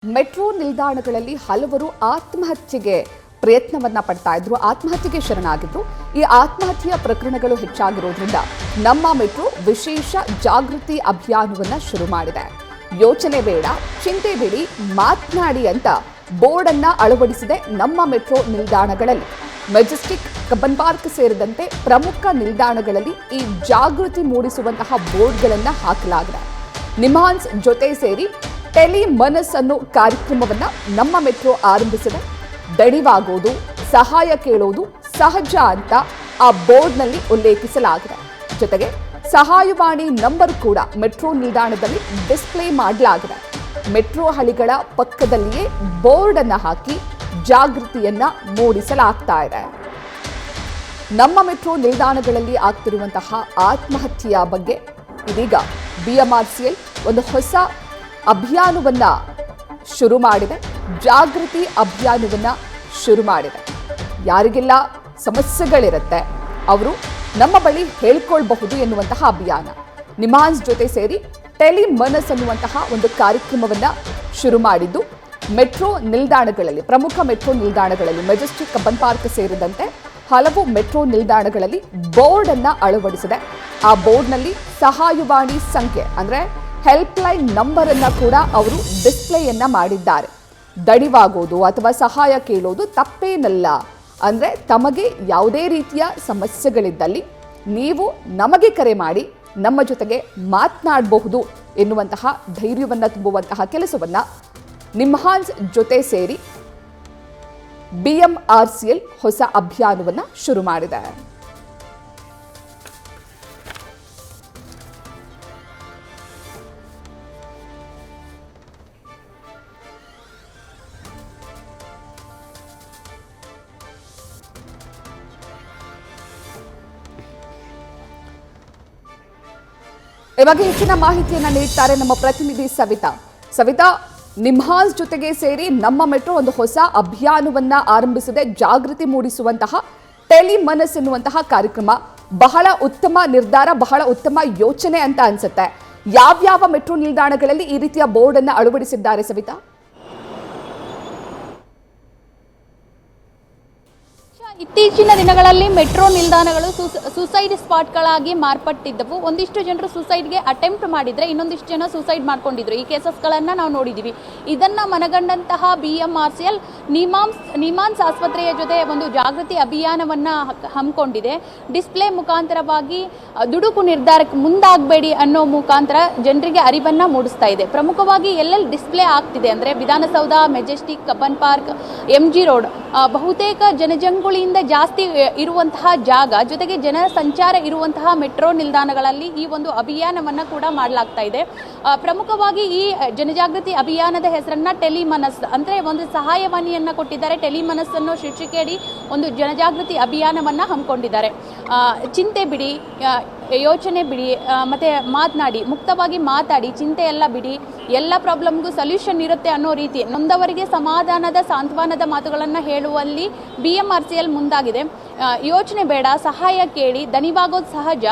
Metro ನಿಲ್ದಾಣಗಳಲ್ಲಿ ಹಲವರು ಆತ್ಮಹತ್ಯೆಗೆ ಪ್ರಯತ್ನವನ್ನ ಪಡ್ತಾ ಇದ್ರು, ಆತ್ಮಹತ್ಯೆಗೆ ಶರಣಾಗಿದ್ರು. ಈ ಆತ್ಮಹತ್ಯೆಯ ಪ್ರಕರಣಗಳು ಹೆಚ್ಚಾಗಿರೋದ್ರಿಂದ ನಮ್ಮ ಮೆಟ್ರೋ ವಿಶೇಷ ಜಾಗೃತಿ ಅಭಿಯಾನವನ್ನ ಶುರು ಮಾಡಿದೆ. ಯೋಚನೆ ಬೇಡ, ಚಿಂತೆ ಬೇಡಿ, ಮಾತನಾಡಿ ಅಂತ ಬೋರ್ಡ್ ಅನ್ನ ಅಳವಡಿಸಿದೆ ನಮ್ಮ ಮೆಟ್ರೋ ನಿಲ್ದಾಣಗಳಲ್ಲಿ. ಮೆಜೆಸ್ಟಿಕ್, ಕಬ್ಬನ್ ಪಾರ್ಕ್ ಸೇರಿದಂತೆ ಪ್ರಮುಖ ನಿಲ್ದಾಣಗಳಲ್ಲಿ ಈ ಜಾಗೃತಿ ಮೂಡಿಸುವಂತಹ ಬೋರ್ಡ್ಗಳನ್ನ ಹಾಕಲಾಗಿದೆ. ನಿಮ್ಹಾನ್ಸ್ ಜೊತೆ ಸೇರಿ ಟೆಲಿ ಮನಸ್ ಅನ್ನೋ ಕಾರ್ಯಕ್ರಮವನ್ನ ನಮ್ಮ ಮೆಟ್ರೋ ಆರಂಭಿಸಿದೆ. ದಣಿವಾಗೋದು, ಸಹಾಯ ಕೇಳೋದು ಸಹಜ ಅಂತ ಆ ಬೋರ್ಡ್ನಲ್ಲಿ ಉಲ್ಲೇಖಿಸಲಾಗಿದೆ. ಜೊತೆಗೆ ಸಹಾಯವಾಣಿ ನಂಬರ್ ಕೂಡ ಮೆಟ್ರೋ ನಿಲ್ದಾಣದಲ್ಲಿ ಡಿಸ್ಪ್ಲೇ ಮಾಡಲಾಗಿದೆ. ಮೆಟ್ರೋ ಹಳಿಗಳ ಪಕ್ಕದಲ್ಲಿಯೇ ಬೋರ್ಡ್ ಅನ್ನ ಹಾಕಿ ಜಾಗೃತಿಯನ್ನ ಮೂಡಿಸಲಾಗ್ತಾ ಇದೆ. ನಮ್ಮ ಮೆಟ್ರೋ ನಿಲ್ದಾಣಗಳಲ್ಲಿ ಆಗ್ತಿರುವಂತಹ ಆತ್ಮಹತ್ಯೆಯ ಬಗ್ಗೆ ಇದೀಗ BMRCL ಒಂದು ಹೊಸ ಅಭಿಯಾನವನ್ನ ಶುರು ಮಾಡಿದೆ. ಜಾಗೃತಿ ಅಭಿಯಾನವನ್ನ ಶುರು ಮಾಡಿದೆ. ಯಾರಿಗೆಲ್ಲ ಸಮಸ್ಯೆಗಳಿರುತ್ತೆ ಅವರು ನಮ್ಮ ಬಳಿ ಹೇಳ್ಕೊಳ್ಬಹುದು ಎನ್ನುವಂತಹ ಅಭಿಯಾನ. ನಿಮ್ಹಾನ್ಸ್ ಜೊತೆ ಸೇರಿ ಟೆಲಿ ಮನಸ್ ಅನ್ನುವಂತಹ ಒಂದು ಕಾರ್ಯಕ್ರಮವನ್ನ ಶುರು ಮಾಡಿದ್ದು ಮೆಟ್ರೋ ನಿಲ್ದಾಣಗಳಲ್ಲಿ, ಪ್ರಮುಖ ಮೆಟ್ರೋ ನಿಲ್ದಾಣಗಳಲ್ಲಿ ಮೆಜೆಸ್ಟಿಕ್, ಕಬ್ಬನ್ ಪಾರ್ಕ್ ಸೇರಿದಂತೆ ಹಲವು ಮೆಟ್ರೋ ನಿಲ್ದಾಣಗಳಲ್ಲಿ ಬೋರ್ಡ್ ಅನ್ನ ಅಳವಡಿಸಿದೆ. ಆ ಬೋರ್ಡ್ನಲ್ಲಿ ಸಹಾಯವಾಣಿ ಸಂಖ್ಯೆ ಅಂದ್ರೆ ಹೆಲ್ಪ್ ಲೈನ್ ನಂಬರ್ ಅನ್ನ ಕೂಡ ಅವರು ಡಿಸ್ಪ್ಲೇಯನ್ನ ಮಾಡಿದ್ದಾರೆ. ದಣಿವಾಗೋದು ಅಥವಾ ಸಹಾಯ ಕೇಳೋದು ತಪ್ಪೇನಲ್ಲ. ಅಂದ್ರೆ ತಮಗೆ ಯಾವುದೇ ರೀತಿಯ ಸಮಸ್ಯೆಗಳಿದ್ದಲ್ಲಿ ನೀವು ನಮಗೆ ಕರೆ ಮಾಡಿ ನಮ್ಮ ಜೊತೆಗೆ ಮಾತನಾಡಬಹುದು ಎನ್ನುವಂತಹ ಧೈರ್ಯವನ್ನ ತುಂಬುವಂತಹ ಕೆಲಸವನ್ನ ನಿಮ್ಹಾನ್ಸ್ ಜೊತೆ ಸೇರಿ BMRCL ಹೊಸ ಅಭಿಯಾನವನ್ನ ಶುರು ಮಾಡಿದೆ. ಇವಾಗ ಹೆಚ್ಚಿನ ಮಾಹಿತಿಯನ್ನ ನೀಡ್ತಾರೆ ನಮ್ಮ ಪ್ರತಿನಿಧಿ ಸವಿತಾ, ನಿಮ್ಹಾನ್ಸ್ ಜೊತೆಗೆ ಸೇರಿ ನಮ್ಮ ಮೆಟ್ರೋ ಒಂದು ಹೊಸ ಅಭಿಯಾನವನ್ನ ಆರಂಭಿಸಿದೆ. ಜಾಗೃತಿ ಮೂಡಿಸುವಂತಹ ಟೆಲಿ ಮನಸ್ ಎನ್ನುವಂತಹ ಕಾರ್ಯಕ್ರಮ ಬಹಳ ಉತ್ತಮ ನಿರ್ಧಾರ, ಬಹಳ ಉತ್ತಮ ಯೋಚನೆ ಅಂತ ಅನ್ಸುತ್ತೆ. ಯಾವ್ಯಾವ ಮೆಟ್ರೋ ನಿಲ್ದಾಣಗಳಲ್ಲಿ ಈ ರೀತಿಯ ಬೋರ್ಡ್ ಅನ್ನ ಅಳವಡಿಸಿದ್ದಾರೆ ಸವಿತಾ? ಇತ್ತೀಚಿನ ದಿನಗಳಲ್ಲಿ ಮೆಟ್ರೋ ನಿಲ್ದಾಣಗಳು ಸೂಸೈಡ್ ಸ್ಪಾಟ್ಗಳಾಗಿ ಮಾರ್ಪಟ್ಟಿದ್ದವು. ಒಂದಿಷ್ಟು ಜನರು ಸೂಸೈಡ್ಗೆ ಅಟೆಂಪ್ಟ್ ಮಾಡಿದ್ರೆ ಇನ್ನೊಂದಿಷ್ಟು ಜನ ಸೂಸೈಡ್ ಮಾಡ್ಕೊಂಡಿದ್ರು. ಈ ಕೇಸಸ್ಗಳನ್ನು ನಾವು ನೋಡಿದ್ದೀವಿ. ಇದನ್ನು ಮನಗಂಡಂತಹ BMRCL ನಿಮ್ಹಾನ್ಸ್ ಆಸ್ಪತ್ರೆಯ ಜೊತೆ ಒಂದು ಜಾಗೃತಿ ಅಭಿಯಾನವನ್ನು ಹಮ್ಮಿಕೊಂಡಿದೆ. ಡಿಸ್ಪ್ಲೇ ಮುಖಾಂತರವಾಗಿ ದುಡುಕು ನಿರ್ಧಾರಕ್ಕೆ ಮುಂದಾಗಬೇಡಿ ಅನ್ನೋ ಮುಖಾಂತರ ಜನರಿಗೆ ಅರಿವನ್ನು ಮೂಡಿಸ್ತಾ ಇದೆ. ಪ್ರಮುಖವಾಗಿ ಎಲ್ಲೆಲ್ಲಿ ಡಿಸ್ಪ್ಲೇ ಆಗ್ತಿದೆ ಅಂದರೆ Vidhana Soudha, Majestic, Cubbon park, MG road, ಬಹುತೇಕ ಜನಜಂಗುಳಿಯಿಂದ ಜಾಸ್ತಿ ಇರುವಂತಹ ಜಾಗ, ಜೊತೆಗೆ ಜನ ಸಂಚಾರ ಇರುವಂತಹ ಮೆಟ್ರೋ ನಿಲ್ದಾಣಗಳಲ್ಲಿ ಈ ಒಂದು ಅಭಿಯಾನವನ್ನ ಕೂಡ ಮಾಡಲಾಗ್ತಾ ಇದೆ. ಪ್ರಮುಖವಾಗಿ ಈ ಜನಜಾಗೃತಿ ಅಭಿಯಾನದ ಹೆಸರನ್ನ ಟೆಲಿ ಮನಸ್ ಅಂದ್ರೆ ಒಂದು ಸಹಾಯವಾಣಿಯನ್ನ ಕೊಟ್ಟಿದ್ದಾರೆ. ಟೆಲಿ ಮನಸ್ ಅನ್ನೋ ಶೀರ್ಷಿಕೆಯಡಿ ಒಂದು ಜನಜಾಗೃತಿ ಅಭಿಯಾನವನ್ನ ಹಮ್ಮಿಕೊಂಡಿದ್ದಾರೆ. ಚಿಂತೆ ಬಿಡಿ, ಯೋಚನೆ ಬಿಡಿ, ಮತ್ತೆ ಮಾತನಾಡಿ, ಮುಕ್ತವಾಗಿ ಮಾತಾಡಿ, ಚಿಂತೆ ಎಲ್ಲ ಬಿಡಿ, ಎಲ್ಲ ಪ್ರಾಬ್ಲಮ್ಗೂ ಸೊಲ್ಯೂಷನ್ ಇರುತ್ತೆ ಅನ್ನೋ ರೀತಿ ನೊಂದವರಿಗೆ ಸಮಾಧಾನದ, ಸಾಂತ್ವನದ ಮಾತುಗಳನ್ನು ಹೇಳುವಲ್ಲಿ BMRCL ಮುಂದಾಗಿದೆ. ಯೋಚನೆ ಬೇಡ, ಸಹಾಯ ಕೇಳಿ, ದಣಿವಾಗೋದು ಸಹಜ,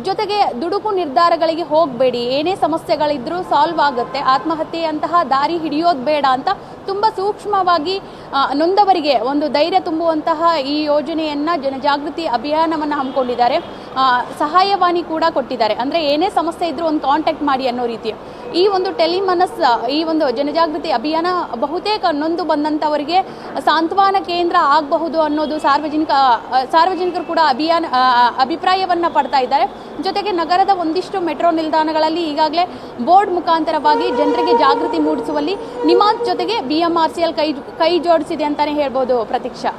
ಜೊತೆಗೆ ದುಡುಕು ನಿರ್ಧಾರಗಳಿಗೆ ಹೋಗಬೇಡಿ, ಏನೇ ಸಮಸ್ಯೆಗಳಿದ್ರೂ ಸಾಲ್ವ್ ಆಗುತ್ತೆ, ಆತ್ಮಹತ್ಯೆಯಂತಹ ದಾರಿ ಹಿಡಿಯೋದು ಬೇಡ ಅಂತ ತುಂಬ ಸೂಕ್ಷ್ಮವಾಗಿ ನೊಂದವರಿಗೆ ಒಂದು ಧೈರ್ಯ ತುಂಬುವಂತಹ ಈ ಯೋಜನೆಯನ್ನ ಜನಜಾಗೃತಿ ಅಭಿಯಾನವನ್ನು ಹಮ್ಮಿಕೊಂಡಿದ್ದಾರೆ. ಸಹಾಯವಾಣಿ ಕೂಡ ಕೊಟ್ಟಿದ್ದಾರೆ. ಅಂದರೆ ಏನೇ ಸಮಸ್ಯೆ ಇದ್ರೂ ಒಂದು ಕಾಂಟ್ಯಾಕ್ಟ್ ಮಾಡಿ ಅನ್ನೋ ರೀತಿ. ಈ ಒಂದು ಟೆಲಿ ಮನಸ್, ಈ ಒಂದು ಜನಜಾಗೃತಿ ಅಭಿಯಾನ ಬಹುತೇಕ ನೊಂದು ಬಂದಂಥವರಿಗೆ ಸಾಂತ್ವನ ಕೇಂದ್ರ ಆಗಬಹುದು ಅನ್ನೋದು ಸಾರ್ವಜನಿಕರು ಕೂಡ ಅಭಿಪ್ರಾಯವನ್ನ ಪಡ್ತಾ ಇದ್ದಾರೆ. ಜೊತೆಗೆ ನಗರದ ಒಂದಿಷ್ಟು ಮೆಟ್ರೋ ನಿಲ್ದಾಣಗಳಲ್ಲಿ ಈಗಾಗಲೇ ಬೋರ್ಡ್ ಮುಖಾಂತರವಾಗಿ ಜನರಿಗೆ ಜಾಗೃತಿ ಮೂಡಿಸುವಲ್ಲಿ ನಿಮ್ಹಾನ್ಸ್ ಜೊತೆಗೆ BMRCL ಕೈ ಜೋಡಿಸಿದೆ ಅಂತಾನೆ ಹೇಳ್ಬೋದು. ಪ್ರತೀಕ್ಷಾ.